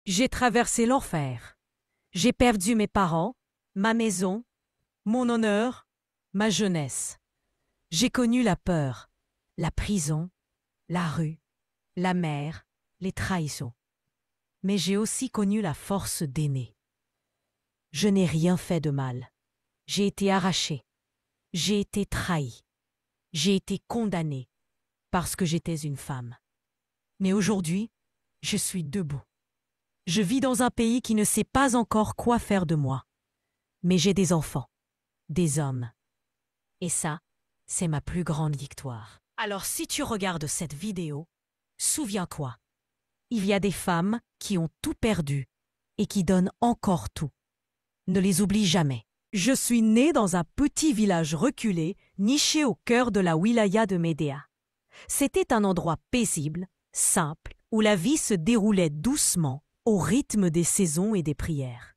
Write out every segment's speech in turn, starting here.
J'ai traversé l'enfer. J'ai perdu mes parents, ma maison, mon honneur, ma jeunesse. J'ai connu la peur, la prison, la rue, la mer, les trahisons. Mais j'ai aussi connu la force d'aimer. Je n'ai rien fait de mal. J'ai été arraché. J'ai été trahi. J'ai été condamné parce que j'étais une femme. Mais aujourd'hui, je suis debout. Je vis dans un pays qui ne sait pas encore quoi faire de moi. Mais j'ai des enfants, des hommes. Et ça, c'est ma plus grande victoire. Alors si tu regardes cette vidéo, souviens-toi, il y a des femmes qui ont tout perdu et qui donnent encore tout. Ne les oublie jamais. Je suis née dans un petit village reculé, niché au cœur de la wilaya de Médéa. C'était un endroit paisible, simple, où la vie se déroulait doucement, au rythme des saisons et des prières.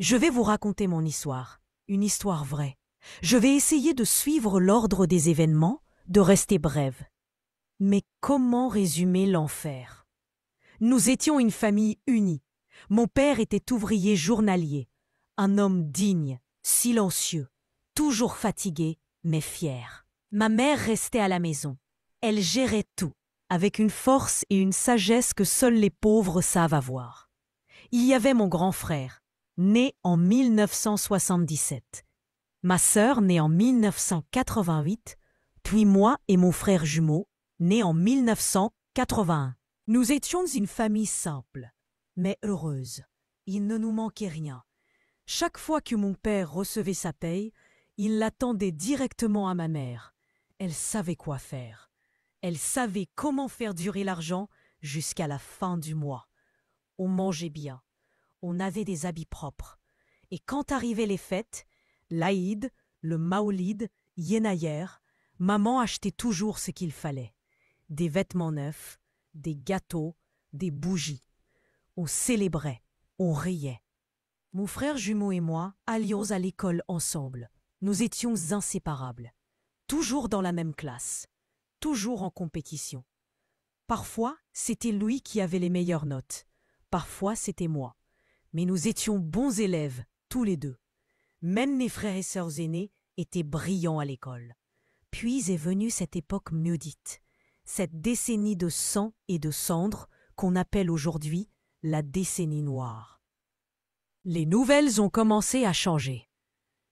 Je vais vous raconter mon histoire, une histoire vraie. Je vais essayer de suivre l'ordre des événements, de rester brève. Mais comment résumer l'enfer? Nous étions une famille unie. Mon père était ouvrier journalier, un homme digne, silencieux, toujours fatigué, mais fier. Ma mère restait à la maison. Elle gérait tout, avec une force et une sagesse que seuls les pauvres savent avoir. Il y avait mon grand frère, né en 1977. Ma sœur, née en 1988, puis moi et mon frère jumeau, nés en 1981. Nous étions une famille simple, mais heureuse. Il ne nous manquait rien. Chaque fois que mon père recevait sa paye, il l'attendait directement à ma mère. Elle savait quoi faire. Elle savait comment faire durer l'argent jusqu'à la fin du mois. On mangeait bien, on avait des habits propres. Et quand arrivaient les fêtes, l'Aïd, le Maoulid, Yenayer, maman achetait toujours ce qu'il fallait. Des vêtements neufs, des gâteaux, des bougies. On célébrait, on riait. Mon frère jumeau et moi allions à l'école ensemble. Nous étions inséparables. Toujours dans la même classe. Toujours en compétition. Parfois, c'était lui qui avait les meilleures notes. Parfois, c'était moi. Mais nous étions bons élèves, tous les deux. Même mes frères et sœurs aînés étaient brillants à l'école. Puis est venue cette époque maudite, cette décennie de sang et de cendres qu'on appelle aujourd'hui la décennie noire. Les nouvelles ont commencé à changer.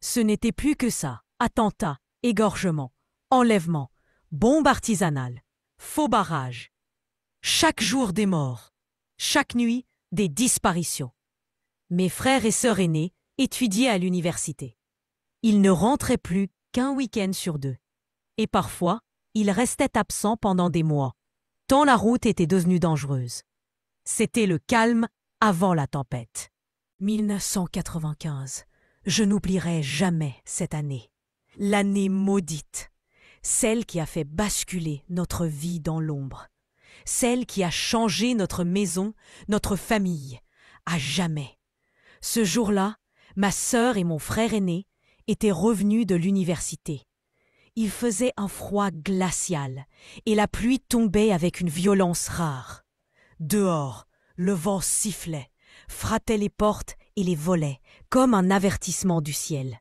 Ce n'était plus que ça, attentats, égorgements, enlèvements, bombes artisanales, faux barrages. Chaque jour des morts, chaque nuit des disparitions. Mes frères et sœurs aînés étudiaient à l'université. Ils ne rentraient plus qu'un week-end sur 2. Et parfois, ils restaient absents pendant des mois, tant la route était devenue dangereuse. C'était le calme avant la tempête. 1995. Je n'oublierai jamais cette année. L'année maudite. Celle qui a fait basculer notre vie dans l'ombre. Celle qui a changé notre maison, notre famille, à jamais. Ce jour-là, ma sœur et mon frère aîné étaient revenus de l'université. Il faisait un froid glacial et la pluie tombait avec une violence rare. Dehors, le vent sifflait, frottait les portes et les volets, comme un avertissement du ciel.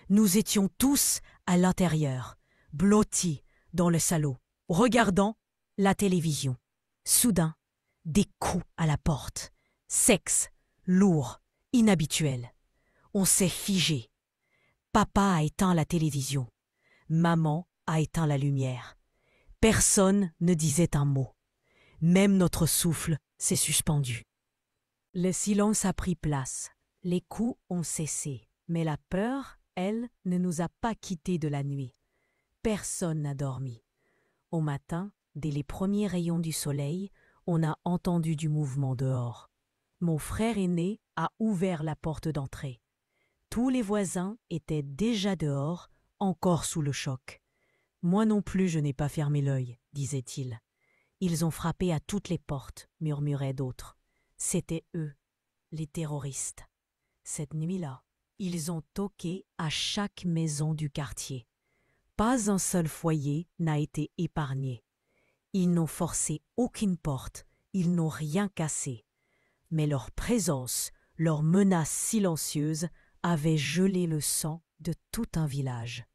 Nous étions tous à l'intérieur, blottis dans le salon, regardant la télévision. Soudain, des coups à la porte, secs, lourds, inhabituels. On s'est figé. Papa a éteint la télévision. Maman a éteint la lumière. Personne ne disait un mot. Même notre souffle s'est suspendu. Le silence a pris place. Les coups ont cessé. Mais la peur, elle, ne nous a pas quittés de la nuit. Personne n'a dormi. Au matin, dès les premiers rayons du soleil, on a entendu du mouvement dehors. Mon frère aîné a ouvert la porte d'entrée. Tous les voisins étaient déjà dehors, encore sous le choc. Moi non plus je n'ai pas fermé l'œil, disait-il. Ils ont frappé à toutes les portes, murmuraient d'autres. C'étaient eux, les terroristes. Cette nuit-là, ils ont toqué à chaque maison du quartier. Pas un seul foyer n'a été épargné. Ils n'ont forcé aucune porte, ils n'ont rien cassé. mais leur présence, leur menace silencieuse, avait gelé le sang de tout un village.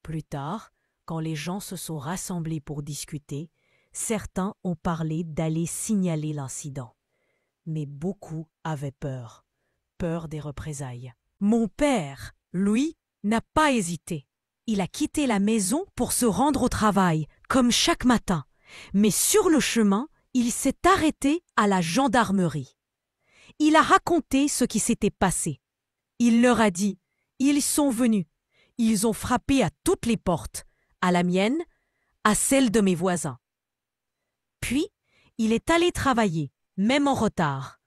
Plus tard, quand les gens se sont rassemblés pour discuter, certains ont parlé d'aller signaler l'incident. Mais beaucoup avaient peur, peur des représailles. Mon père, lui, n'a pas hésité. Il a quitté la maison pour se rendre au travail, comme chaque matin. Mais sur le chemin, il s'est arrêté à la gendarmerie. Il a raconté ce qui s'était passé. Il leur a dit « Ils sont venus. Ils ont frappé à toutes les portes, à la mienne, à celle de mes voisins. » Puis, il est allé travailler, même en retard.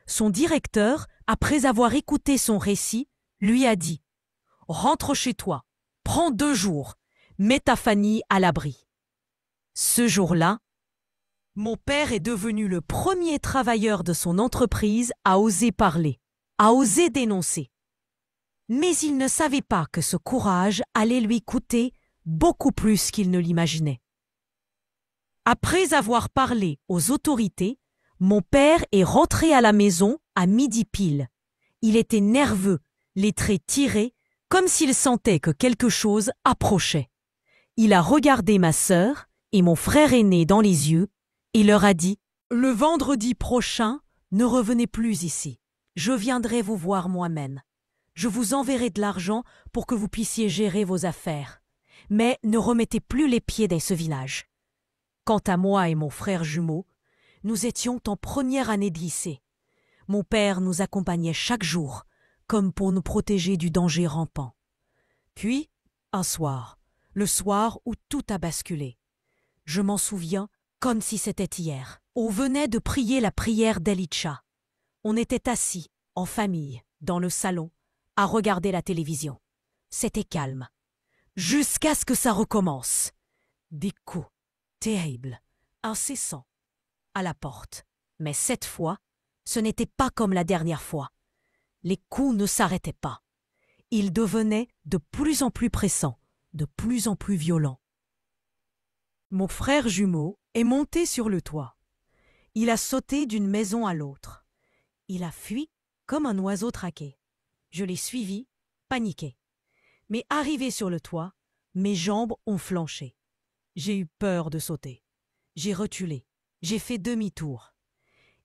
Son directeur, après avoir écouté son récit, lui a dit « Rentre chez toi, prends 2 jours, mets ta famille à l'abri. » Ce jour-là, mon père est devenu le premier travailleur de son entreprise à oser parler, à oser dénoncer. Mais il ne savait pas que ce courage allait lui coûter beaucoup plus qu'il ne l'imaginait. Après avoir parlé aux autorités, mon père est rentré à la maison à midi pile. Il était nerveux, les traits tirés, comme s'il sentait que quelque chose approchait. Il a regardé ma sœur et mon frère aîné dans les yeux et leur a dit « Le vendredi prochain, ne revenez plus ici. Je viendrai vous voir moi-même. Je vous enverrai de l'argent pour que vous puissiez gérer vos affaires. Mais ne remettez plus les pieds dans ce village. » Quant à moi et mon frère jumeau, nous étions en première année de lycée. Mon père nous accompagnait chaque jour, comme pour nous protéger du danger rampant. Puis, un soir, le soir où tout a basculé. Je m'en souviens comme si c'était hier. On venait de prier la prière d'Elitcha. On était assis, en famille, dans le salon, à regarder la télévision. C'était calme. Jusqu'à ce que ça recommence. Des coups, terribles, incessants, à la porte. Mais cette fois, ce n'était pas comme la dernière fois. Les coups ne s'arrêtaient pas. Ils devenaient de plus en plus pressants, de plus en plus violents. Mon frère jumeau est monté sur le toit. Il a sauté d'une maison à l'autre. Il a fui comme un oiseau traqué. Je l'ai suivi, paniqué. Mais arrivé sur le toit, mes jambes ont flanché. J'ai eu peur de sauter. J'ai reculé. J'ai fait demi-tour.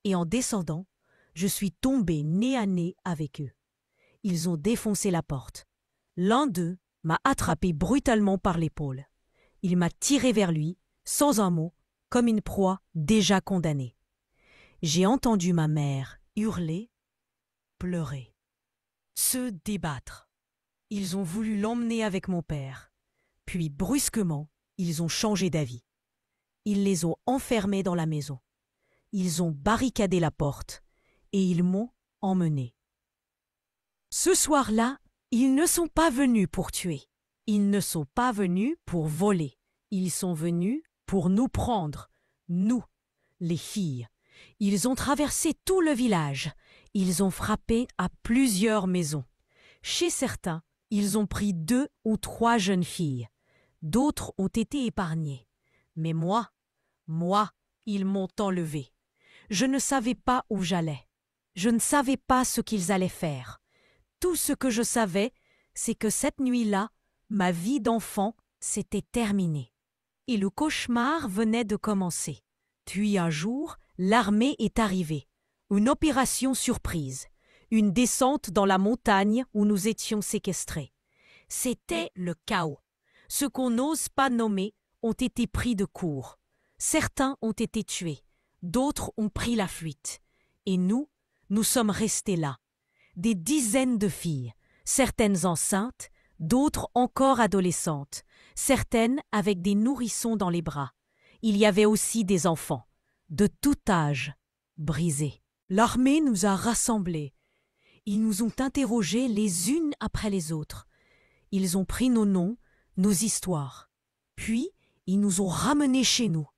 Et en descendant, je suis tombé nez à nez avec eux. Ils ont défoncé la porte. L'un d'eux m'a attrapé brutalement par l'épaule. Il m'a tiré vers lui, sans un mot, comme une proie déjà condamnée. J'ai entendu ma mère hurler, pleurer, se débattre. Ils ont voulu l'emmener avec mon père. Puis, brusquement, ils ont changé d'avis. Ils les ont enfermés dans la maison. Ils ont barricadé la porte et ils m'ont emmené. Ce soir-là, ils ne sont pas venus pour tuer. Ils ne sont pas venus pour voler. Ils sont venus pour nous prendre, nous, les filles. Ils ont traversé tout le village. Ils ont frappé à plusieurs maisons. Chez certains, ils ont pris 2 ou 3 jeunes filles. D'autres ont été épargnées. Mais moi, ils m'ont enlevé. Je ne savais pas où j'allais. Je ne savais pas ce qu'ils allaient faire. Tout ce que je savais, c'est que cette nuit-là, ma vie d'enfant s'était terminée. Et le cauchemar venait de commencer. Puis un jour, l'armée est arrivée. Une opération surprise. Une descente dans la montagne où nous étions séquestrés. C'était le chaos. Ceux qu'on n'ose pas nommer ont été pris de court. Certains ont été tués. D'autres ont pris la fuite. Et nous sommes restés là. Des dizaines de filles, certaines enceintes, d'autres encore adolescentes, certaines avec des nourrissons dans les bras. Il y avait aussi des enfants, de tout âge, brisés. L'armée nous a rassemblés. Ils nous ont interrogés les unes après les autres. Ils ont pris nos noms, nos histoires. Puis, ils nous ont ramenés chez nous.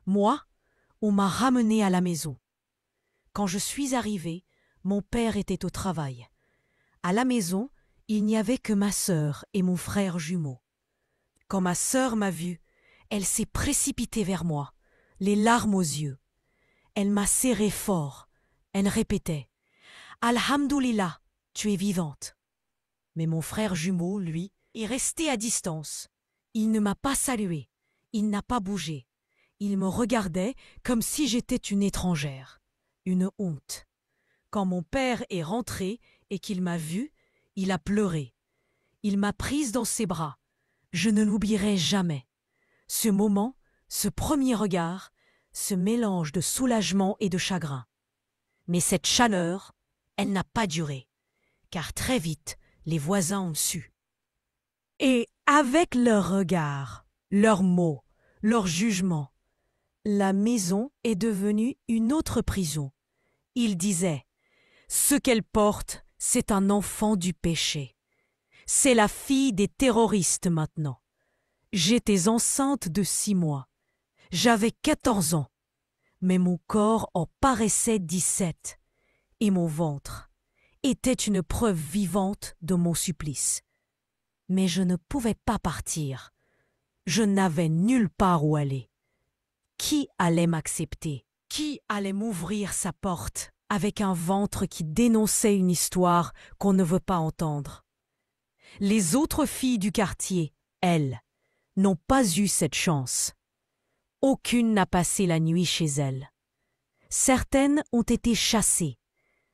Moi, on m'a ramené à la maison. Quand je suis arrivée, mon père était au travail. À la maison, il n'y avait que ma sœur et mon frère jumeau. Quand ma sœur m'a vue, elle s'est précipitée vers moi, les larmes aux yeux. Elle m'a serré fort, Elle répétait « Alhamdoulilah, tu es vivante ». Mais mon frère jumeau, lui, est resté à distance. Il ne m'a pas salué, il n'a pas bougé. Il me regardait comme si j'étais une étrangère. Une honte. Quand mon père est rentré et qu'il m'a vue, il a pleuré. Il m'a prise dans ses bras. Je ne l'oublierai jamais. Ce moment, ce premier regard, ce mélange de soulagement et de chagrin. Mais cette chaleur, elle n'a pas duré, car très vite, les voisins ont su. Et avec leurs regards, leurs mots, leurs jugements, la maison est devenue une autre prison. Ils disaient « Ce qu'elle porte, c'est un enfant du péché. C'est la fille des terroristes maintenant. » J'étais enceinte de 6 mois. J'avais 14 ans, mais mon corps en paraissait 17, et mon ventre était une preuve vivante de mon supplice. Mais je ne pouvais pas partir. Je n'avais nulle part où aller. Qui allait m'accepter? Qui allait m'ouvrir sa porte avec un ventre qui dénonçait une histoire qu'on ne veut pas entendre? Les autres filles du quartier, elles, n'ont pas eu cette chance. Aucune n'a passé la nuit chez elles. Certaines ont été chassées,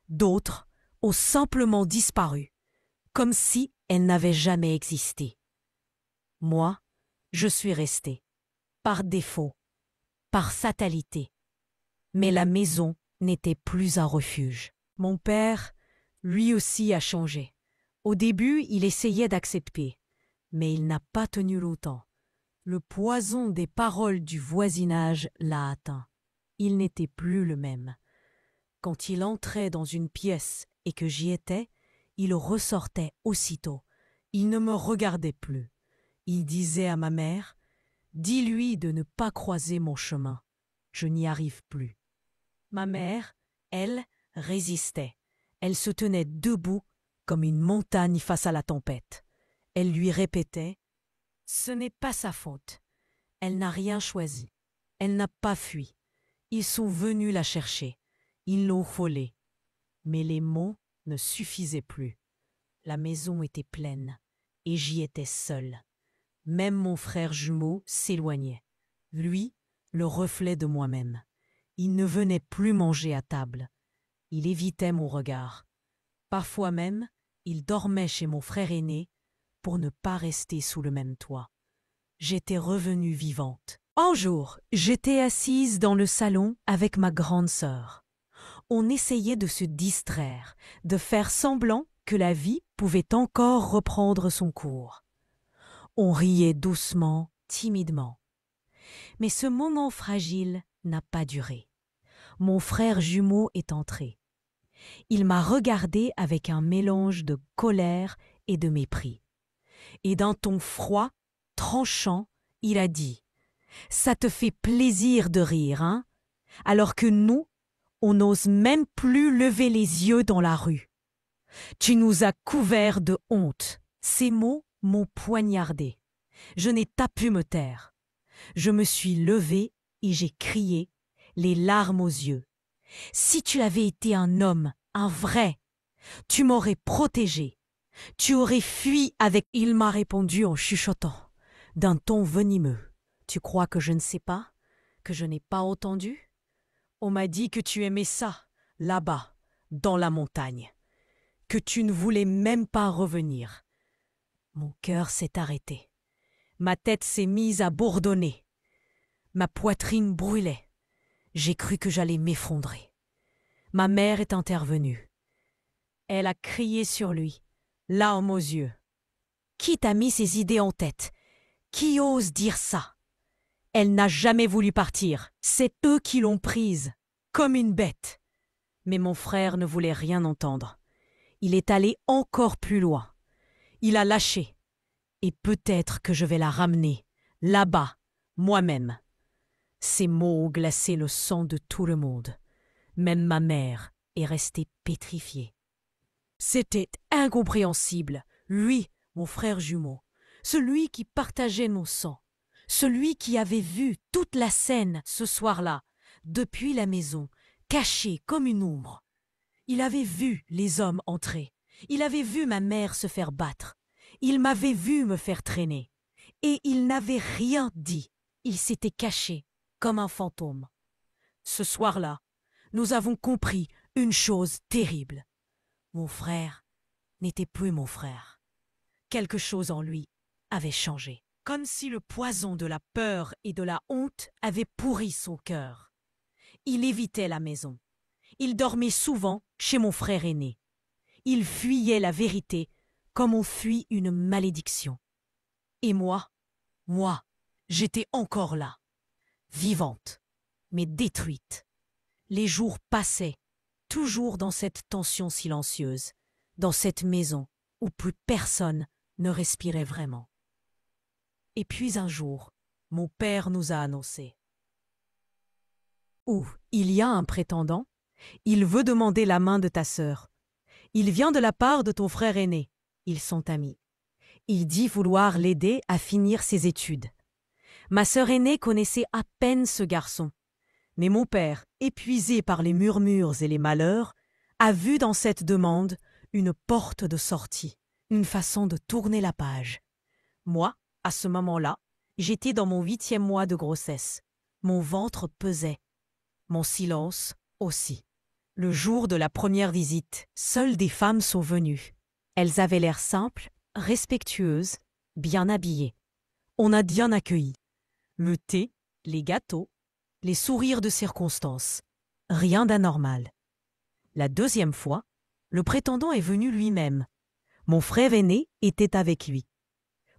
d'autres ont simplement disparu, comme si elles n'avaient jamais existé. Moi, je suis restée, par défaut, par fatalité. Mais la maison n'était plus un refuge. Mon père, lui aussi, a changé. Au début, il essayait d'accepter, mais il n'a pas tenu longtemps. Le poison des paroles du voisinage l'a atteint. Il n'était plus le même. Quand il entrait dans une pièce et que j'y étais, il ressortait aussitôt. Il ne me regardait plus. Il disait à ma mère « Dis-lui de ne pas croiser mon chemin. Je n'y arrive plus. » Ma mère, elle, résistait. Elle se tenait debout comme une montagne face à la tempête. Elle lui répétait « Ce n'est pas sa faute. Elle n'a rien choisi. Elle n'a pas fui. Ils sont venus la chercher. Ils l'ont volée. » Mais les mots ne suffisaient plus. La maison était pleine et j'y étais seule. Même mon frère jumeau s'éloignait. Lui, le reflet de moi-même. Il ne venait plus manger à table. Il évitait mon regard. Parfois même, il dormait chez mon frère aîné pour ne pas rester sous le même toit. J'étais revenue vivante. Un jour, j'étais assise dans le salon avec ma grande sœur. On essayait de se distraire, de faire semblant que la vie pouvait encore reprendre son cours. On riait doucement, timidement. Mais ce moment fragile n'a pas duré. Mon frère jumeau est entré. Il m'a regardé avec un mélange de colère et de mépris. Et d'un ton froid, tranchant, il a dit « Ça te fait plaisir de rire, hein? Alors que nous, on n'ose même plus lever les yeux dans la rue. Tu nous as couverts de honte. » Ces mots m'ont poignardé. Je n'ai pas pu me taire. Je me suis levée et j'ai crié, les larmes aux yeux. « Si tu avais été un homme, un vrai, tu m'aurais protégé. Tu aurais fui avec... » Il m'a répondu en chuchotant, d'un ton venimeux. « Tu crois que je ne sais pas? Que je n'ai pas entendu? On m'a dit que tu aimais ça, là-bas, dans la montagne. Que tu ne voulais même pas revenir. » Mon cœur s'est arrêté. Ma tête s'est mise à bourdonner. Ma poitrine brûlait. J'ai cru que j'allais m'effondrer. Ma mère est intervenue. Elle a crié sur lui, larmes aux yeux. « Qui t'a mis ces idées en tête? Qui ose dire ça? Elle n'a jamais voulu partir. C'est eux qui l'ont prise, comme une bête. » Mais mon frère ne voulait rien entendre. Il est allé encore plus loin. Il a lâché. Et peut-être que je vais la ramener, là-bas, moi-même. Ces mots ont glacé le sang de tout le monde. Même ma mère est restée pétrifiée. C'était incompréhensible. Lui, mon frère jumeau, celui qui partageait mon sang, celui qui avait vu toute la scène ce soir-là, depuis la maison, caché comme une ombre. Il avait vu les hommes entrer. Il avait vu ma mère se faire battre. Il m'avait vu me faire traîner. Et il n'avait rien dit. Il s'était caché comme un fantôme. Ce soir-là, nous avons compris une chose terrible. Mon frère n'était plus mon frère. Quelque chose en lui avait changé, comme si le poison de la peur et de la honte avait pourri son cœur. Il évitait la maison. Il dormait souvent chez mon frère aîné. Il fuyait la vérité comme on fuit une malédiction. Et moi, j'étais encore là, vivante, mais détruite. Les jours passaient, toujours dans cette tension silencieuse, dans cette maison où plus personne ne respirait vraiment. Et puis un jour, mon père nous a annoncé. Oh, il y a un prétendant. Il veut demander la main de ta sœur. Il vient de la part de ton frère aîné. Ils sont amis. Il dit vouloir l'aider à finir ses études. Ma sœur aînée connaissait à peine ce garçon. Mais mon père, épuisé par les murmures et les malheurs, a vu dans cette demande une porte de sortie, une façon de tourner la page. Moi, à ce moment-là, j'étais dans mon 8e mois de grossesse. Mon ventre pesait. Mon silence aussi. Le jour de la première visite, seules des femmes sont venues. Elles avaient l'air simples, respectueuses, bien habillées. On a bien accueilli. Le thé, les gâteaux, les sourires de circonstance. Rien d'anormal. La deuxième fois, le prétendant est venu lui-même. Mon frère aîné était avec lui.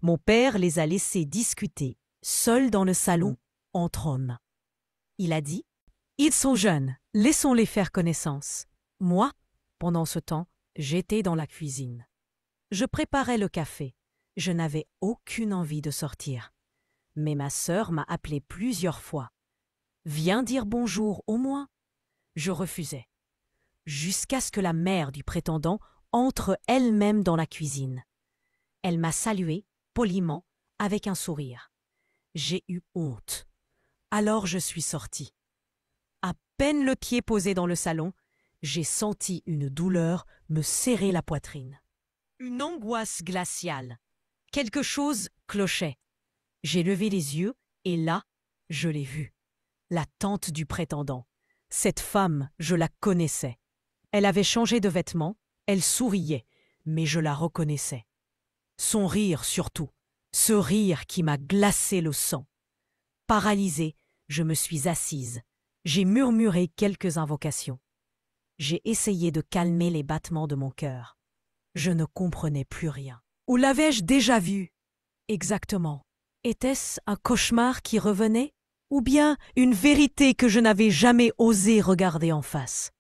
Mon père les a laissés discuter, seuls dans le salon, entre hommes. Il a dit « Ils sont jeunes, laissons-les faire connaissance. » Moi, pendant ce temps, j'étais dans la cuisine. Je préparais le café. Je n'avais aucune envie de sortir. Mais ma sœur m'a appelé plusieurs fois. « Viens dire bonjour au moins. » Je refusais. Jusqu'à ce que la mère du prétendant entre elle-même dans la cuisine. Elle m'a salué, poliment, avec un sourire. J'ai eu honte. Alors je suis sortie. À peine le pied posé dans le salon, j'ai senti une douleur me serrer la poitrine. Une angoisse glaciale. Quelque chose clochait. J'ai levé les yeux et là, je l'ai vue. La tante du prétendant. Cette femme, je la connaissais. Elle avait changé de vêtements, elle souriait, mais je la reconnaissais. Son rire surtout, ce rire qui m'a glacé le sang. Paralysée, je me suis assise. J'ai murmuré quelques invocations. J'ai essayé de calmer les battements de mon cœur. Je ne comprenais plus rien. Où l'avais-je déjà vu? Exactement. Était-ce un cauchemar qui revenait? Ou bien une vérité que je n'avais jamais osé regarder en face?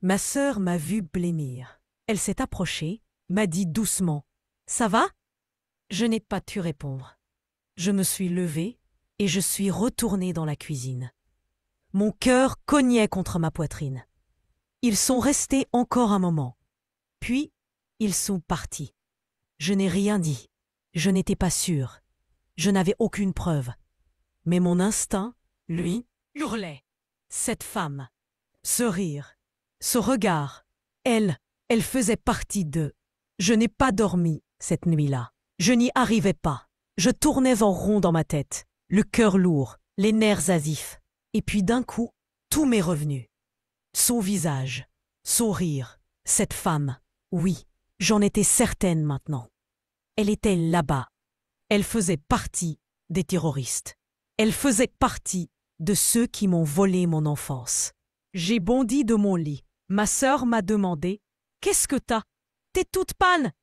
Ma sœur m'a vu blêmir. Elle s'est approchée, m'a dit doucement « Ça va ?» Je n'ai pas pu répondre. Je me suis levée et je suis retournée dans la cuisine. Mon cœur cognait contre ma poitrine. Ils sont restés encore un moment. Puis, ils sont partis. Je n'ai rien dit. Je n'étais pas sûre. Je n'avais aucune preuve. Mais mon instinct, lui, hurlait. Cette femme, ce rire, ce regard, elle faisait partie d'eux. Je n'ai pas dormi cette nuit-là. Je n'y arrivais pas. Je tournais en rond dans ma tête, le cœur lourd, les nerfs asifs. Et puis d'un coup, tout m'est revenu. Son visage, son rire, cette femme, oui, j'en étais certaine maintenant. Elle était là-bas. Elle faisait partie des terroristes. Elle faisait partie de ceux qui m'ont volé mon enfance. J'ai bondi de mon lit. Ma sœur m'a demandé « Qu'est-ce que t'as? T'es toute pâle !»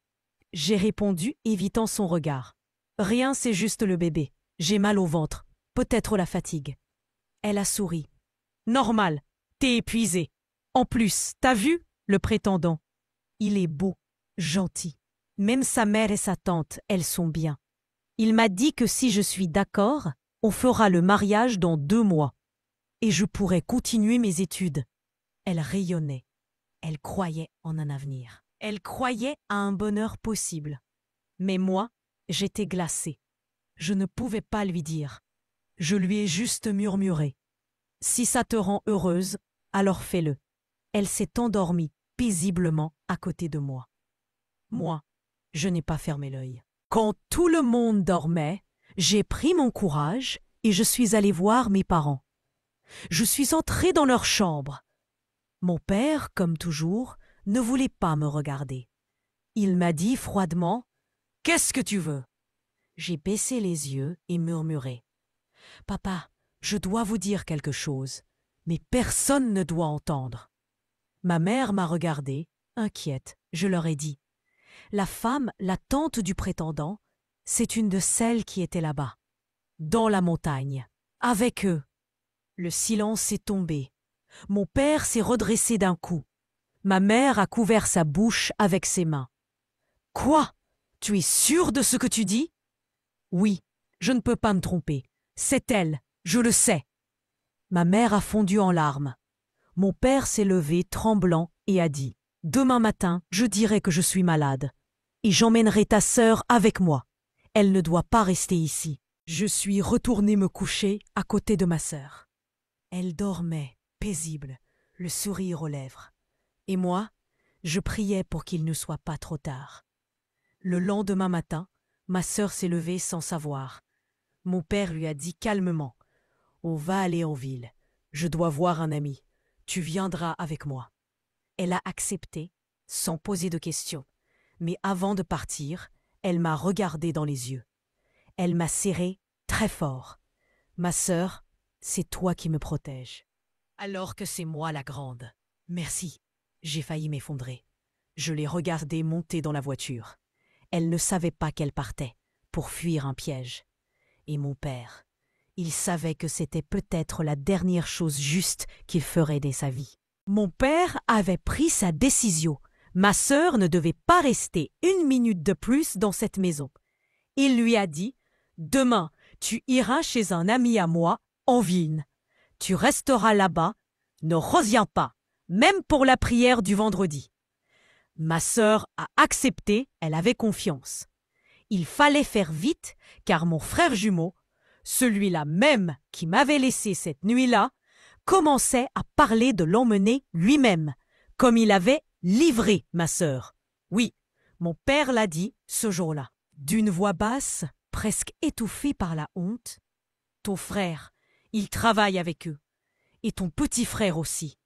J'ai répondu, évitant son regard. « Rien, c'est juste le bébé. J'ai mal au ventre. Peut-être la fatigue. » Elle a souri. « Normal, t'es épuisée. En plus, t'as vu le prétendant? Il est beau, gentil. Même sa mère et sa tante, elles sont bien. Il m'a dit que si je suis d'accord, on fera le mariage dans 2 mois. Et je pourrai continuer mes études. » Elle rayonnait. Elle croyait en un avenir. Elle croyait à un bonheur possible. Mais moi, j'étais glacée. Je ne pouvais pas lui dire. Je lui ai juste murmuré. « Si ça te rend heureuse, alors fais-le. » Elle s'est endormie paisiblement à côté de moi. Moi, je n'ai pas fermé l'œil. Quand tout le monde dormait, j'ai pris mon courage et je suis allé voir mes parents. Je suis entré dans leur chambre. Mon père, comme toujours, ne voulait pas me regarder. Il m'a dit froidement « Qu'est-ce que tu veux ?» J'ai baissé les yeux et murmuré « Papa, je dois vous dire quelque chose, mais personne ne doit entendre. » Ma mère m'a regardée, inquiète. Je leur ai dit « La femme, la tante du prétendant, c'est une de celles qui étaient là-bas, dans la montagne, avec eux. » Le silence est tombé. Mon père s'est redressé d'un coup. Ma mère a couvert sa bouche avec ses mains. « Quoi? Tu es sûr de ce que tu dis? » « Oui, je ne peux pas me tromper. C'est elle, je le sais. » Ma mère a fondu en larmes. Mon père s'est levé tremblant et a dit « Demain matin, je dirai que je suis malade. Et j'emmènerai ta sœur avec moi. Elle ne doit pas rester ici. » Je suis retourné me coucher à côté de ma sœur. Elle dormait, paisible, le sourire aux lèvres. Et moi, je priais pour qu'il ne soit pas trop tard. Le lendemain matin, ma sœur s'est levée sans savoir. Mon père lui a dit calmement « On va aller en ville. Je dois voir un ami. Tu viendras avec moi. » Elle a accepté, sans poser de questions. Mais avant de partir, elle m'a regardé dans les yeux. Elle m'a serré très fort. « Ma sœur, c'est toi qui me protèges. Alors que c'est moi la grande. Merci. » J'ai failli m'effondrer. Je l'ai regardée monter dans la voiture. Elle ne savait pas qu'elle partait, pour fuir un piège. Et mon père, il savait que c'était peut-être la dernière chose juste qu'il ferait de sa vie. Mon père avait pris sa décision. Ma sœur ne devait pas rester une minute de plus dans cette maison. Il lui a dit « Demain, tu iras chez un ami à moi, en Vigne. Tu resteras là-bas, ne reviens pas, même pour la prière du vendredi. » Ma sœur a accepté, elle avait confiance. Il fallait faire vite, car mon frère jumeau, celui-là même qui m'avait laissé cette nuit-là, commençait à parler de l'emmener lui-même, comme il avait livré ma sœur. Oui, mon père l'a dit ce jour-là, d'une voix basse, presque étouffée par la honte. « Ton frère, il travaille avec eux. Et ton petit frère aussi.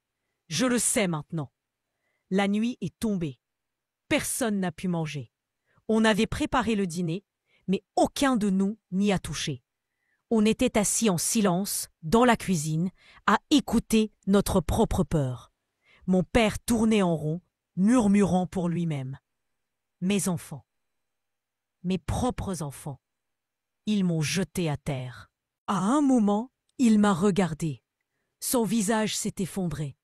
Je le sais maintenant. » La nuit est tombée. Personne n'a pu manger. On avait préparé le dîner, mais aucun de nous n'y a touché. On était assis en silence, dans la cuisine, à écouter notre propre peur. Mon père tournait en rond, murmurant pour lui-même. Mes enfants, mes propres enfants, ils m'ont jeté à terre. À un moment, il m'a regardé. Son visage s'est effondré.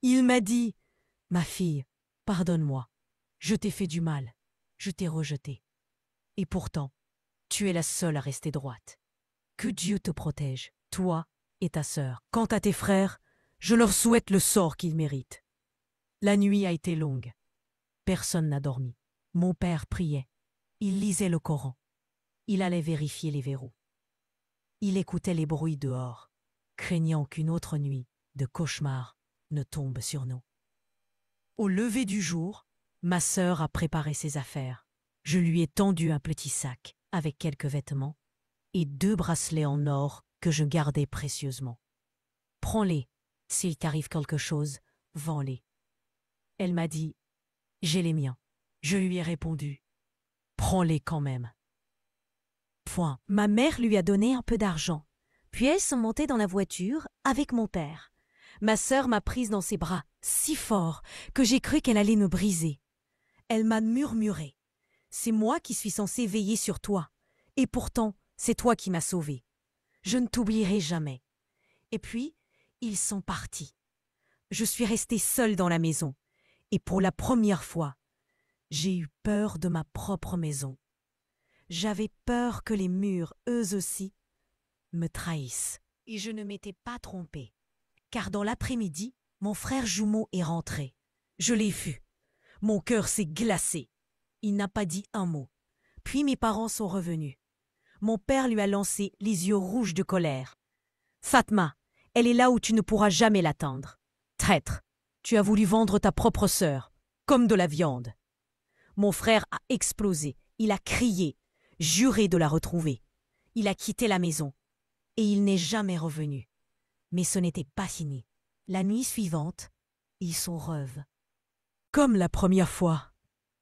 Il m'a dit « Ma fille, pardonne-moi. Je t'ai fait du mal. Je t'ai rejetée. Et pourtant, tu es la seule à rester droite. Que Dieu te protège, toi et ta sœur. Quant à tes frères, je leur souhaite le sort qu'ils méritent. » La nuit a été longue. Personne n'a dormi. Mon père priait. Il lisait le Coran. Il allait vérifier les verrous. Il écoutait les bruits dehors, craignant qu'une autre nuit de cauchemar ne tombe sur nous. Au lever du jour, ma sœur a préparé ses affaires. Je lui ai tendu un petit sac avec quelques vêtements et 2 bracelets en or que je gardais précieusement. « Prends-les. S'il t'arrive quelque chose, vends-les. » Elle m'a dit « J'ai les miens. » Je lui ai répondu « Prends-les quand même. » Point. Ma mère lui a donné un peu d'argent. Puis elles sont montées dans la voiture avec mon père. Ma sœur m'a prise dans ses bras si fort que j'ai cru qu'elle allait me briser. Elle m'a murmuré « C'est moi qui suis censée veiller sur toi. Et pourtant, c'est toi qui m'as sauvée. Je ne t'oublierai jamais. » Et puis, ils sont partis. Je suis restée seule dans la maison. Et pour la première fois, j'ai eu peur de ma propre maison. J'avais peur que les murs, eux aussi, me trahissent. Et je ne m'étais pas trompée. Car dans l'après-midi, mon frère jumeau est rentré. Je l'ai vu. Mon cœur s'est glacé. Il n'a pas dit un mot. Puis mes parents sont revenus. Mon père lui a lancé les yeux rouges de colère. « Fatma, elle est là où tu ne pourras jamais l'atteindre. Traître, Tu as voulu vendre ta propre sœur, comme de la viande. Mon frère a explosé, il a crié, juré de la retrouver. Il a quitté la maison, et il n'est jamais revenu. Mais ce n'était pas fini. La nuit suivante, ils sont revenus. Comme la première fois,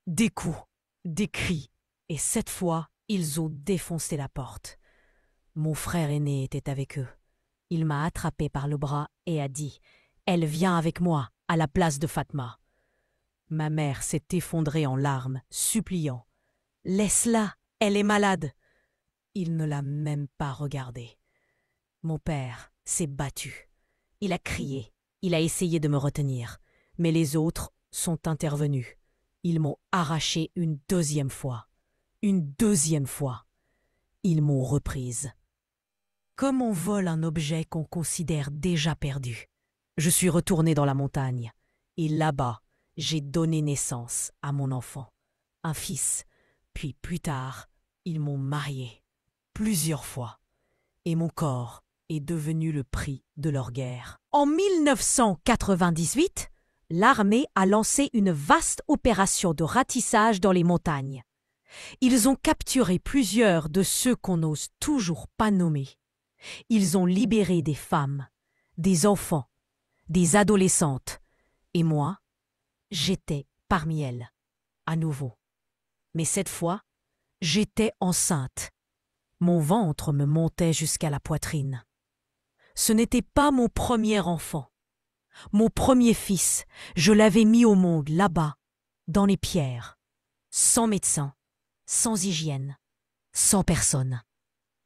des coups, des cris, et cette fois, ils ont défoncé la porte. Mon frère aîné était avec eux. Il m'a attrapé par le bras et a dit « Elle vient avec moi à la place de Fatma ». Ma mère s'est effondrée en larmes, suppliant « Laisse-la, elle est malade ». Il ne l'a même pas regardée. Mon père s'est battu. Il a crié, il a essayé de me retenir, mais les autres sont intervenus. Ils m'ont arraché une deuxième fois. Une deuxième fois. Ils m'ont reprise. Comme on vole un objet qu'on considère déjà perdu. Je suis retourné dans la montagne, et là-bas, j'ai donné naissance à mon enfant, un fils. Puis plus tard, ils m'ont marié, plusieurs fois, et mon corps est devenu le prix de leur guerre. En 1998, l'armée a lancé une vaste opération de ratissage dans les montagnes. Ils ont capturé plusieurs de ceux qu'on n'ose toujours pas nommer. Ils ont libéré des femmes, des enfants, des adolescentes, et moi, j'étais parmi elles, à nouveau. Mais cette fois, j'étais enceinte. Mon ventre me montait jusqu'à la poitrine. Ce n'était pas mon premier enfant. Mon premier fils, je l'avais mis au monde là-bas, dans les pierres, sans médecin, sans hygiène, sans personne.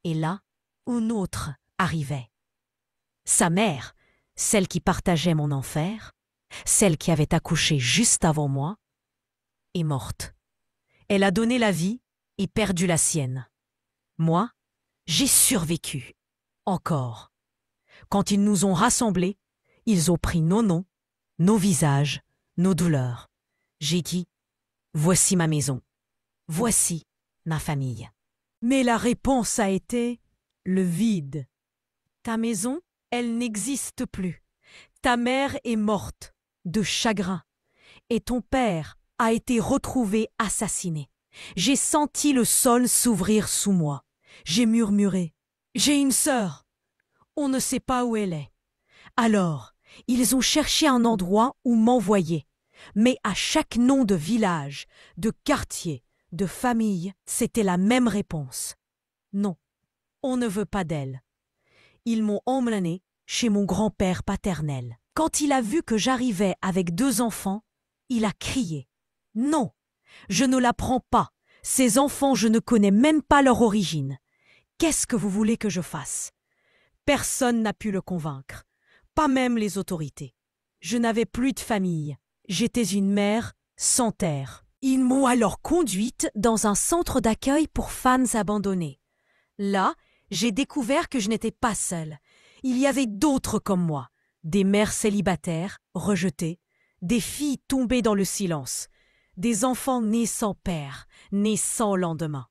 Et là, un autre arrivait. Sa mère, celle qui partageait mon enfer, celle qui avait accouché juste avant moi, est morte. Elle a donné la vie et perdu la sienne. Moi, j'ai survécu. Encore. Quand ils nous ont rassemblés, ils ont pris nos noms, nos visages, nos douleurs. J'ai dit, voici ma maison. Voici ma famille. Mais la réponse a été le vide. Ta maison, elle n'existe plus. Ta mère est morte de chagrin et ton père a été retrouvé assassiné. J'ai senti le sol s'ouvrir sous moi. J'ai murmuré « J'ai une sœur. On ne sait pas où elle est. » Alors, ils ont cherché un endroit où m'envoyer. Mais à chaque nom de village, de quartier, de famille, c'était la même réponse. Non, on ne veut pas d'elle. Ils m'ont emmené chez mon grand-père paternel. Quand il a vu que j'arrivais avec 2 enfants, il a crié « Non, je ne la prends pas. Ces enfants, je ne connais même pas leur origine. Qu'est-ce que vous voulez que je fasse ?» Personne n'a pu le convaincre, pas même les autorités. Je n'avais plus de famille. J'étais une mère sans terre. Ils m'ont alors conduite dans un centre d'accueil pour femmes abandonnées. Là, j'ai découvert que je n'étais pas seule. Il y avait d'autres comme moi, des mères célibataires, rejetées, des filles tombées dans le silence, des enfants nés sans père, nés sans lendemain.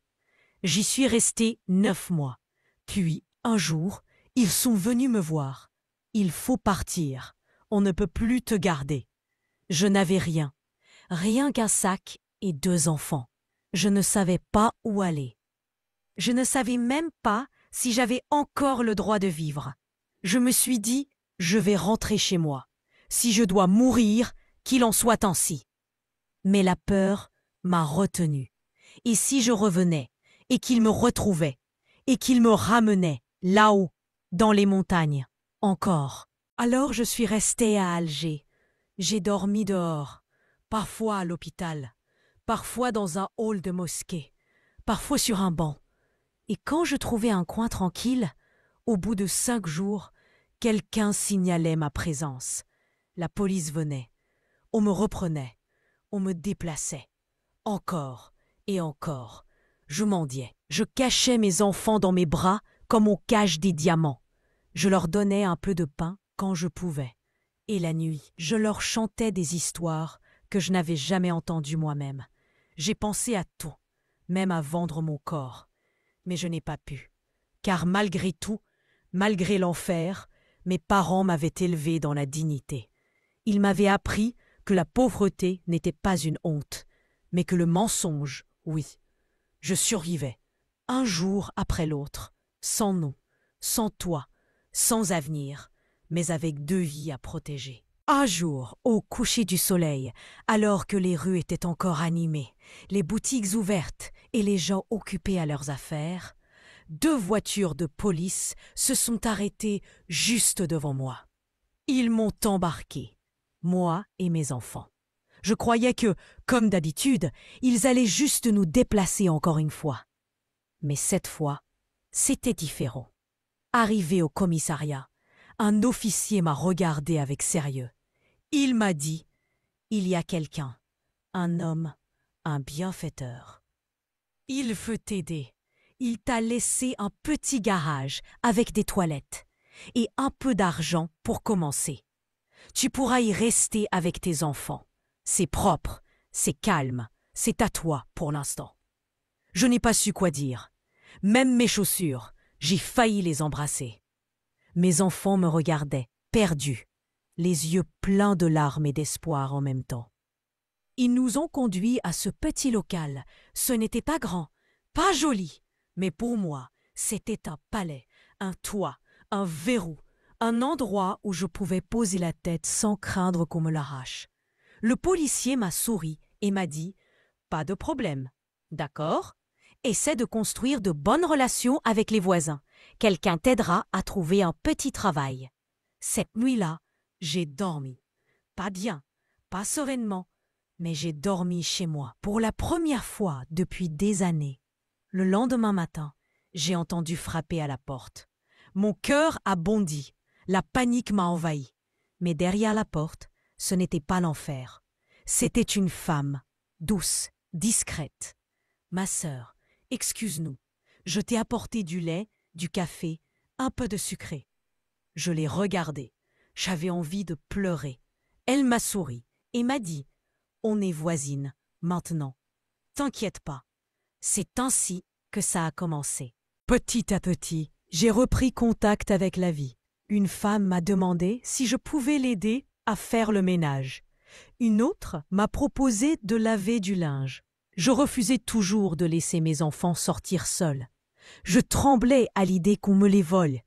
J'y suis restée 9 mois. Puis, un jour, ils sont venus me voir. Il faut partir. On ne peut plus te garder. Je n'avais rien. Rien qu'un sac et 2 enfants. Je ne savais pas où aller. Je ne savais même pas si j'avais encore le droit de vivre. Je me suis dit, je vais rentrer chez moi. Si je dois mourir, qu'il en soit ainsi. Mais la peur m'a retenue. Et si je revenais, et qu'il me retrouvait, et qu'il me ramenait là-haut, dans les montagnes, encore. Alors je suis restée à Alger. J'ai dormi dehors, parfois à l'hôpital, parfois dans un hall de mosquée, parfois sur un banc. Et quand je trouvais un coin tranquille, au bout de 5 jours, quelqu'un signalait ma présence. La police venait. On me reprenait. On me déplaçait. Encore et encore. Je mendiais. Je cachais mes enfants dans mes bras comme on cache des diamants. Je leur donnais un peu de pain quand je pouvais. Et la nuit, je leur chantais des histoires que je n'avais jamais entendues moi-même. J'ai pensé à tout, même à vendre mon corps. Mais je n'ai pas pu. Car malgré tout, malgré l'enfer, mes parents m'avaient élevé dans la dignité. Il m'avait appris que la pauvreté n'était pas une honte, mais que le mensonge, oui. Je survivais, un jour après l'autre, sans nom, sans toit, sans avenir, mais avec 2 vies à protéger. Un jour, au coucher du soleil, alors que les rues étaient encore animées, les boutiques ouvertes et les gens occupés à leurs affaires, 2 voitures de police se sont arrêtées juste devant moi. Ils m'ont embarqué, moi et mes enfants. Je croyais que, comme d'habitude, ils allaient juste nous déplacer encore une fois. Mais cette fois, c'était différent. Arrivé au commissariat, un officier m'a regardé avec sérieux. Il m'a dit « Il y a quelqu'un, un homme, un bienfaiteur. Il veut t'aider. Il t'a laissé un petit garage avec des toilettes et un peu d'argent pour commencer. Tu pourras y rester avec tes enfants. C'est propre, c'est calme, c'est à toi pour l'instant. » Je n'ai pas su quoi dire. Même mes chaussures, j'ai failli les embrasser. Mes enfants me regardaient, perdus, les yeux pleins de larmes et d'espoir en même temps. Ils nous ont conduits à ce petit local. Ce n'était pas grand, pas joli, mais pour moi, c'était un palais, un toit, un verrou, un endroit où je pouvais poser la tête sans craindre qu'on me l'arrache. Le policier m'a souri et m'a dit « Pas de problème, d'accord ? Essaie de construire de bonnes relations avec les voisins. Quelqu'un t'aidera à trouver un petit travail. » Cette nuit-là, j'ai dormi. Pas bien, pas sereinement, mais j'ai dormi chez moi pour la première fois depuis des années. Le lendemain matin, j'ai entendu frapper à la porte. Mon cœur a bondi, la panique m'a envahi. Mais derrière la porte, ce n'était pas l'enfer. C'était une femme, douce, discrète. « Ma sœur, excuse-nous, je t'ai apporté du lait, du café, un peu de sucré. » Je l'ai regardée. J'avais envie de pleurer. Elle m'a souri et m'a dit « On est voisines, maintenant. T'inquiète pas. » C'est ainsi que ça a commencé. Petit à petit, j'ai repris contact avec la vie. Une femme m'a demandé si je pouvais l'aider à faire le ménage. Une autre m'a proposé de laver du linge. Je refusais toujours de laisser mes enfants sortir seuls. Je tremblais à l'idée qu'on me les vole,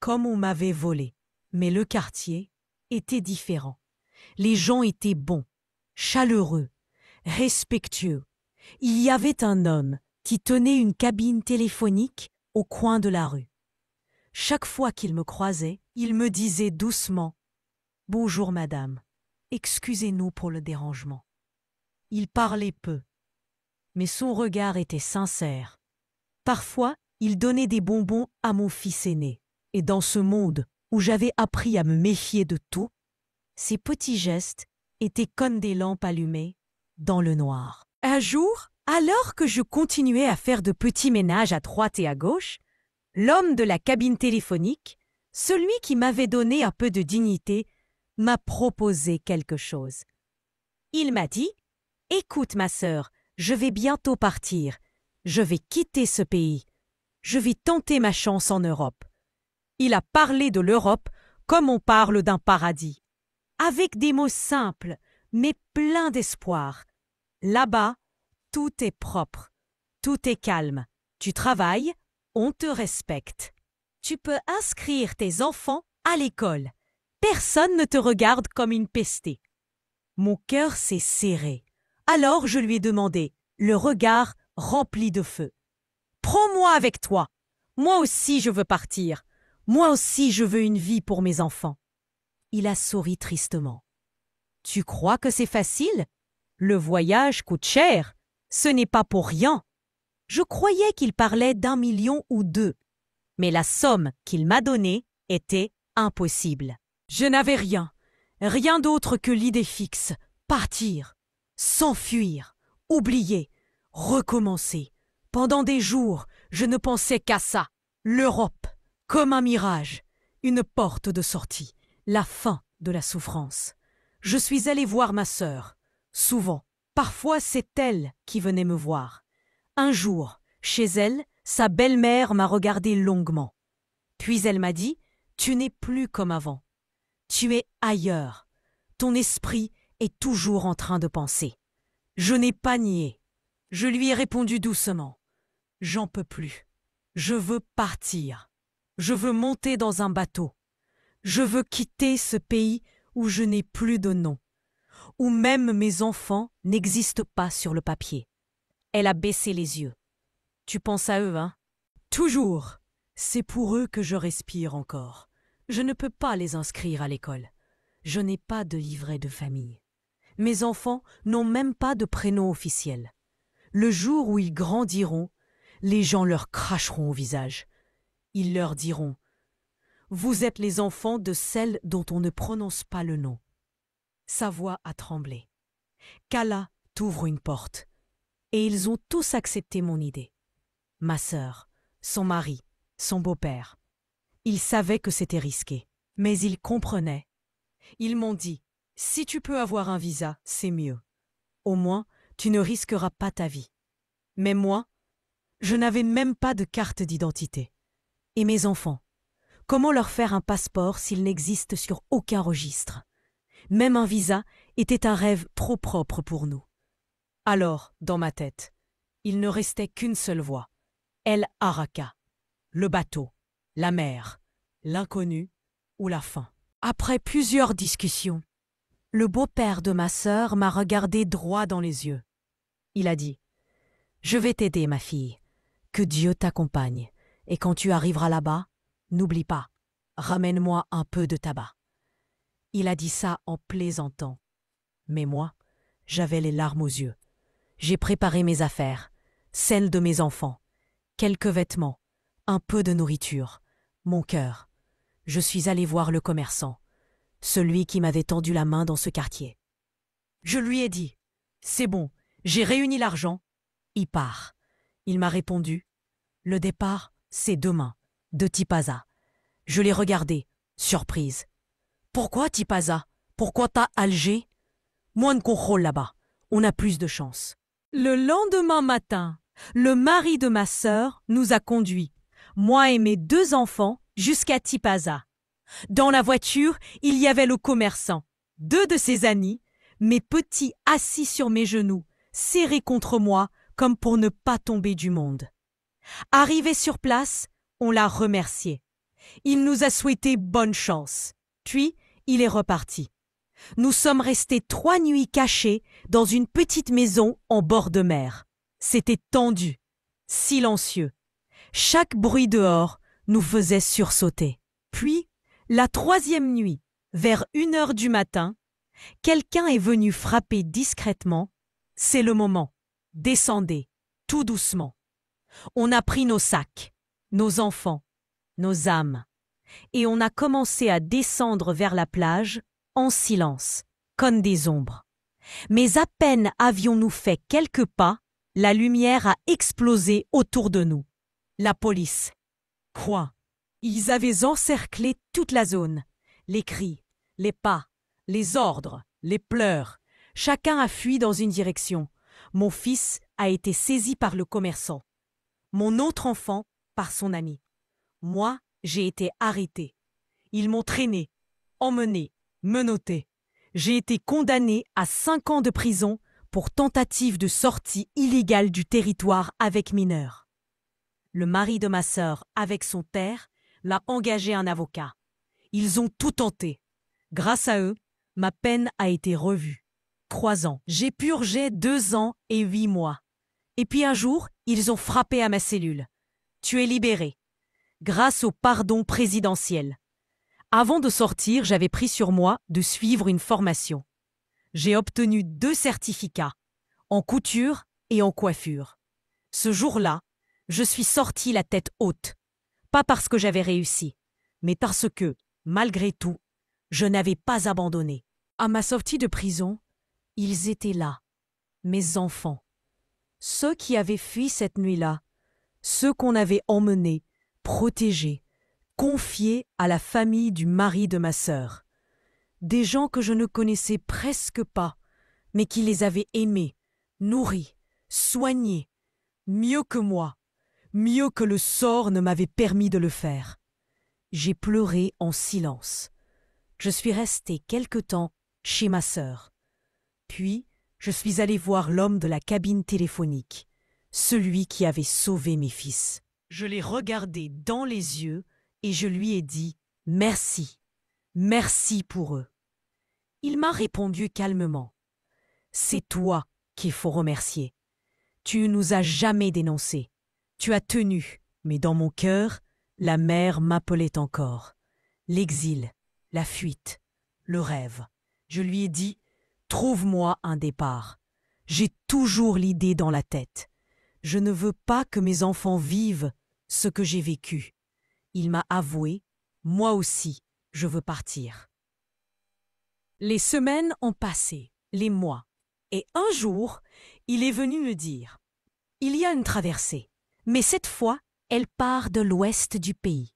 comme on m'avait volé. Mais le quartier était différent. Les gens étaient bons, chaleureux, respectueux. Il y avait un homme qui tenait une cabine téléphonique au coin de la rue. Chaque fois qu'il me croisait, il me disait doucement « Bonjour madame, excusez-nous pour le dérangement. » Il parlait peu, mais son regard était sincère. Parfois, il donnait des bonbons à mon fils aîné. Et dans ce monde où j'avais appris à me méfier de tout, ces petits gestes étaient comme des lampes allumées dans le noir. Un jour, alors que je continuais à faire de petits ménages à droite et à gauche, l'homme de la cabine téléphonique, celui qui m'avait donné un peu de dignité, m'a proposé quelque chose. Il m'a dit « Écoute ma sœur, je vais bientôt partir. Je vais quitter ce pays. Je vais tenter ma chance en Europe. » Il a parlé de l'Europe comme on parle d'un paradis, avec des mots simples, mais pleins d'espoir. Là-bas, tout est propre, tout est calme. Tu travailles, on te respecte. Tu peux inscrire tes enfants à l'école. Personne ne te regarde comme une pestée. Mon cœur s'est serré. Alors je lui ai demandé, le regard rempli de feu. « Prends-moi avec toi. Moi aussi je veux partir. Moi aussi je veux une vie pour mes enfants. » Il a souri tristement. « Tu crois que c'est facile? Le voyage coûte cher. Ce n'est pas pour rien. » Je croyais qu'il parlait d'1 million ou 2, mais la somme qu'il m'a donnée était impossible. Je n'avais rien, rien d'autre que l'idée fixe, partir, s'enfuir, oublier, recommencer. Pendant des jours, je ne pensais qu'à ça, l'Europe, comme un mirage, une porte de sortie, la fin de la souffrance. Je suis allé voir ma sœur, souvent. Parfois, c'est elle qui venait me voir. Un jour, chez elle, sa belle-mère m'a regardé longuement. Puis elle m'a dit « Tu n'es plus comme avant. Tu es ailleurs. ton esprit est toujours en train de penser. Je n'ai pas nié. Je lui ai répondu doucement. J'en peux plus. Je veux partir. Je veux monter dans un bateau. Je veux quitter ce pays où je n'ai plus de nom, où même mes enfants n'existent pas sur le papier. Elle a baissé les yeux. Tu penses à eux, hein? Toujours. C'est pour eux que je respire encore. Je ne peux pas les inscrire à l'école. Je n'ai pas de livret de famille. Mes enfants n'ont même pas de prénom officiel. Le jour où ils grandiront, les gens leur cracheront au visage. Ils leur diront « Vous êtes les enfants de celle dont on ne prononce pas le nom. » Sa voix a tremblé. Kala t'ouvre une porte. Et ils ont tous accepté mon idée. Ma sœur, son mari, son beau-père. Ils savaient que c'était risqué, mais ils comprenaient. Ils m'ont dit « Si tu peux avoir un visa, c'est mieux. Au moins, tu ne risqueras pas ta vie. » Mais moi, je n'avais même pas de carte d'identité. Et mes enfants, comment leur faire un passeport s'il n'existe sur aucun registre? Même un visa était un rêve trop propre pour nous. Alors, dans ma tête, il ne restait qu'une seule voie. El Haraka, le bateau, la mer, l'inconnu ou la faim. Après plusieurs discussions, le beau-père de ma sœur m'a regardé droit dans les yeux. Il a dit « Je vais t'aider, ma fille. Que Dieu t'accompagne. Et quand tu arriveras là-bas, n'oublie pas, ramène-moi un peu de tabac. » Il a dit ça en plaisantant. Mais moi, j'avais les larmes aux yeux. J'ai préparé mes affaires, celles de mes enfants, quelques vêtements, un peu de nourriture, mon cœur. Je suis allé voir le commerçant, celui qui m'avait tendu la main dans ce quartier. Je lui ai dit « C'est bon, j'ai réuni l'argent. » Il part. Il m'a répondu « Le départ, c'est demain, de Tipaza. » Je l'ai regardé, surprise. « Pourquoi Tipaza? Pourquoi pas Alger? Moins de contrôle là-bas, on a plus de chance. » Le lendemain matin, le mari de ma sœur nous a conduits, moi et mes 2 enfants, jusqu'à Tipaza. Dans la voiture, il y avait le commerçant, 2 de ses amis, mes petits assis sur mes genoux, serrés contre moi comme pour ne pas tomber du monde. Arrivé sur place, on l'a remercié. Il nous a souhaité bonne chance. Puis, il est reparti. Nous sommes restés 3 nuits cachés dans une petite maison en bord de mer. C'était tendu, silencieux. Chaque bruit dehors nous faisait sursauter. Puis, la 3e nuit, vers 1 heure du matin, quelqu'un est venu frapper discrètement. C'est le moment. Descendez, tout doucement. On a pris nos sacs, nos enfants, nos âmes, et on a commencé à descendre vers la plage en silence, comme des ombres. Mais à peine avions-nous fait quelques pas, la lumière a explosé autour de nous. La police. Quoi? Ils avaient encerclé toute la zone. Les cris, les pas, les ordres, les pleurs. Chacun a fui dans une direction. Mon fils a été saisi par le commerçant. Mon autre enfant par son ami. Moi, j'ai été arrêté. Ils m'ont traîné, emmené, menotté. J'ai été condamné à 5 ans de prison pour tentative de sortie illégale du territoire avec mineur. Le mari de ma sœur, avec son père, l'a engagé un avocat. Ils ont tout tenté. Grâce à eux, ma peine a été revue. 3 ans. J'ai purgé 2 ans et 8 mois. Et puis un jour, ils ont frappé à ma cellule. Tu es libéré. Grâce au pardon présidentiel. Avant de sortir, j'avais pris sur moi de suivre une formation. J'ai obtenu 2 certificats, en couture et en coiffure. Ce jour-là, je suis sortie la tête haute. Pas parce que j'avais réussi, mais parce que, malgré tout, je n'avais pas abandonné. À ma sortie de prison, ils étaient là, mes enfants. Ceux qui avaient fui cette nuit-là, ceux qu'on avait emmenés, protégés, confiés à la famille du mari de ma sœur. Des gens que je ne connaissais presque pas, mais qui les avaient aimés, nourris, soignés, mieux que moi, mieux que le sort ne m'avait permis de le faire. J'ai pleuré en silence. Je suis restée quelque temps chez ma sœur. Puis, je suis allé voir l'homme de la cabine téléphonique, celui qui avait sauvé mes fils. Je l'ai regardé dans les yeux et je lui ai dit « Merci, merci pour eux ». Il m'a répondu calmement « C'est toi qu'il faut remercier. Tu ne nous as jamais dénoncés. Tu as tenu, mais dans mon cœur, la mer m'appelait encore. L'exil, la fuite, le rêve. Je lui ai dit « Trouve-moi un départ. J'ai toujours l'idée dans la tête. Je ne veux pas que mes enfants vivent ce que j'ai vécu. » Il m'a avoué « Moi aussi, je veux partir. » Les semaines ont passé, les mois, et un jour, il est venu me dire « Il y a une traversée, mais cette fois, elle part de l'ouest du pays.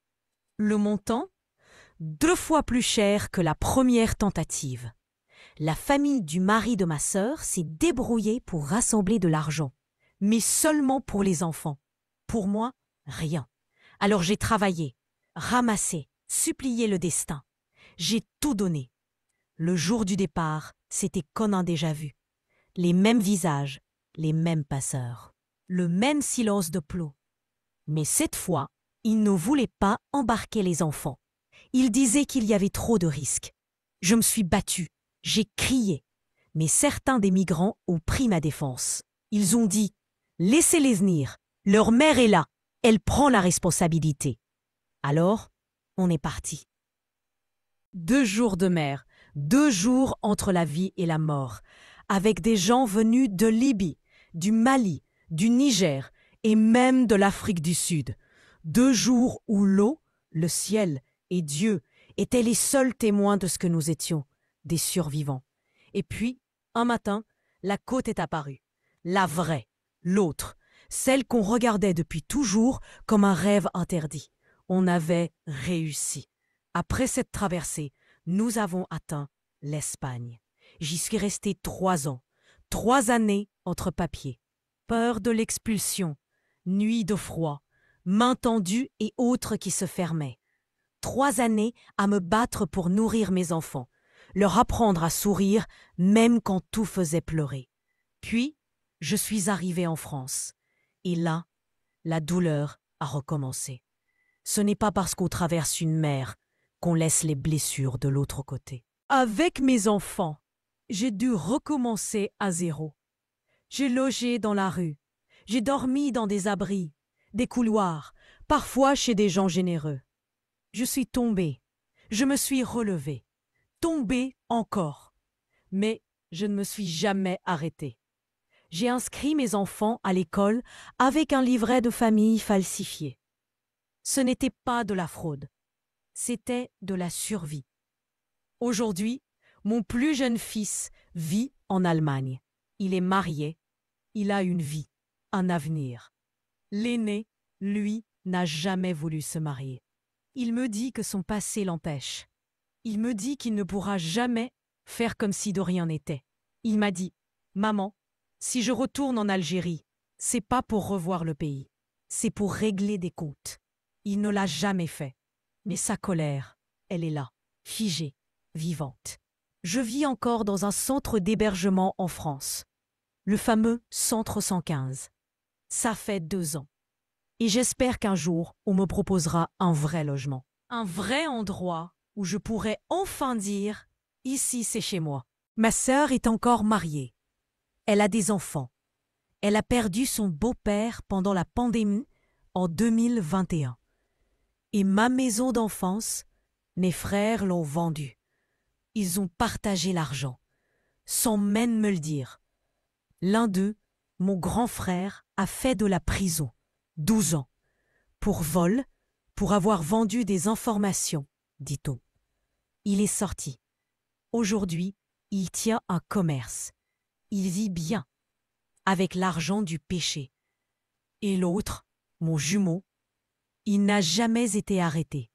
Le montant 2 fois plus cher que la première tentative. La famille du mari de ma sœur s'est débrouillée pour rassembler de l'argent, mais seulement pour les enfants. Pour moi, rien. Alors j'ai travaillé, ramassé, supplié le destin. J'ai tout donné. Le jour du départ, c'était comme un déjà-vu. Les mêmes visages, les mêmes passeurs, le même silence de plomb. Mais cette fois, ils ne voulaient pas embarquer les enfants. Ils disaient qu'il y avait trop de risques. Je me suis battue, j'ai crié. Mais certains des migrants ont pris ma défense. Ils ont dit « Laissez-les venir, leur mère est là, elle prend la responsabilité. » Alors, on est parti. 2 jours de mer, 2 jours entre la vie et la mort, avec des gens venus de Libye, du Mali, du Niger et même de l'Afrique du Sud. 2 jours où l'eau, le ciel et Dieu étaient les seuls témoins de ce que nous étions, des survivants. Et puis, un matin, la côte est apparue. La vraie, l'autre, celle qu'on regardait depuis toujours comme un rêve interdit. On avait réussi. Après cette traversée, nous avons atteint l'Espagne. J'y suis resté 3 ans, 3 années entre papiers. Peur de l'expulsion, nuit de froid, mains tendues et autres qui se fermaient. 3 années à me battre pour nourrir mes enfants, leur apprendre à sourire même quand tout faisait pleurer. Puis, je suis arrivé en France. Et là, la douleur a recommencé. Ce n'est pas parce qu'on traverse une mer qu'on laisse les blessures de l'autre côté. Avec mes enfants, j'ai dû recommencer à zéro. J'ai logé dans la rue, j'ai dormi dans des abris, des couloirs, parfois chez des gens généreux. Je suis tombée, je me suis relevée, tombée encore. Mais je ne me suis jamais arrêtée. J'ai inscrit mes enfants à l'école avec un livret de famille falsifié. Ce n'était pas de la fraude, c'était de la survie. Aujourd'hui, mon plus jeune fils vit en Allemagne. Il est marié, il a une vie, un avenir. L'aîné, lui, n'a jamais voulu se marier. Il me dit que son passé l'empêche. Il me dit qu'il ne pourra jamais faire comme si de rien n'était. Il m'a dit « Maman, si je retourne en Algérie, c'est pas pour revoir le pays, c'est pour régler des comptes. » Il ne l'a jamais fait. Mais sa colère, elle est là, figée, vivante. Je vis encore dans un centre d'hébergement en France, le fameux Centre 115. Ça fait 2 ans. Et j'espère qu'un jour, on me proposera un vrai logement. Un vrai endroit où je pourrai enfin dire « Ici, c'est chez moi ». Ma sœur est encore mariée. Elle a des enfants. Elle a perdu son beau-père pendant la pandémie en 2021. Et ma maison d'enfance, mes frères l'ont vendue. Ils ont partagé l'argent, sans même me le dire. L'un d'eux, mon grand frère, a fait de la prison, 12 ans, pour vol, pour avoir vendu des informations, dit-on. Il est sorti. Aujourd'hui, il tient un commerce. Il vit bien, avec l'argent du péché. Et l'autre, mon jumeau, il n'a jamais été arrêté.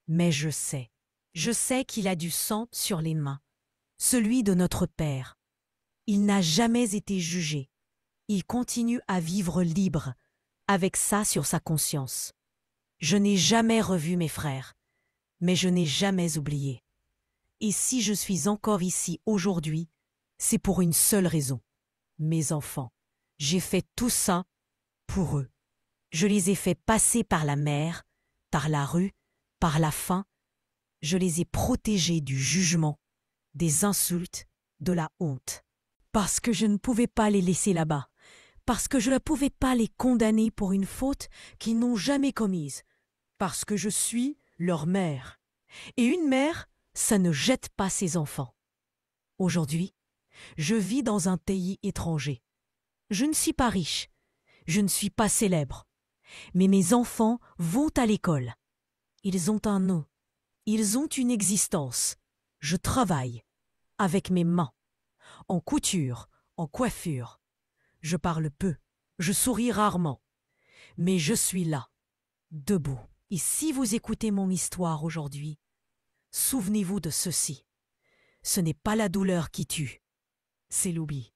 Mais je sais qu'il a du sang sur les mains, celui de notre Père. Il n'a jamais été jugé. Il continue à vivre libre, avec ça sur sa conscience. Je n'ai jamais revu mes frères, mais je n'ai jamais oublié. Et si je suis encore ici aujourd'hui, c'est pour une seule raison. Mes enfants. J'ai fait tout ça pour eux. Je les ai fait passer par la mer, par la rue, par la faim. Je les ai protégés du jugement, des insultes, de la honte. Parce que je ne pouvais pas les laisser là-bas. Parce que je ne pouvais pas les condamner pour une faute qu'ils n'ont jamais commise. Parce que je suis leur mère. Et une mère, ça ne jette pas ses enfants. Aujourd'hui, je vis dans un pays étranger. Je ne suis pas riche. Je ne suis pas célèbre. Mais mes enfants vont à l'école. Ils ont un nom. Ils ont une existence. Je travaille. Avec mes mains. En couture, en coiffure. Je parle peu. Je souris rarement. Mais je suis là. Debout. Et si vous écoutez mon histoire aujourd'hui, souvenez-vous de ceci. Ce n'est pas la douleur qui tue. C'est l'oubli.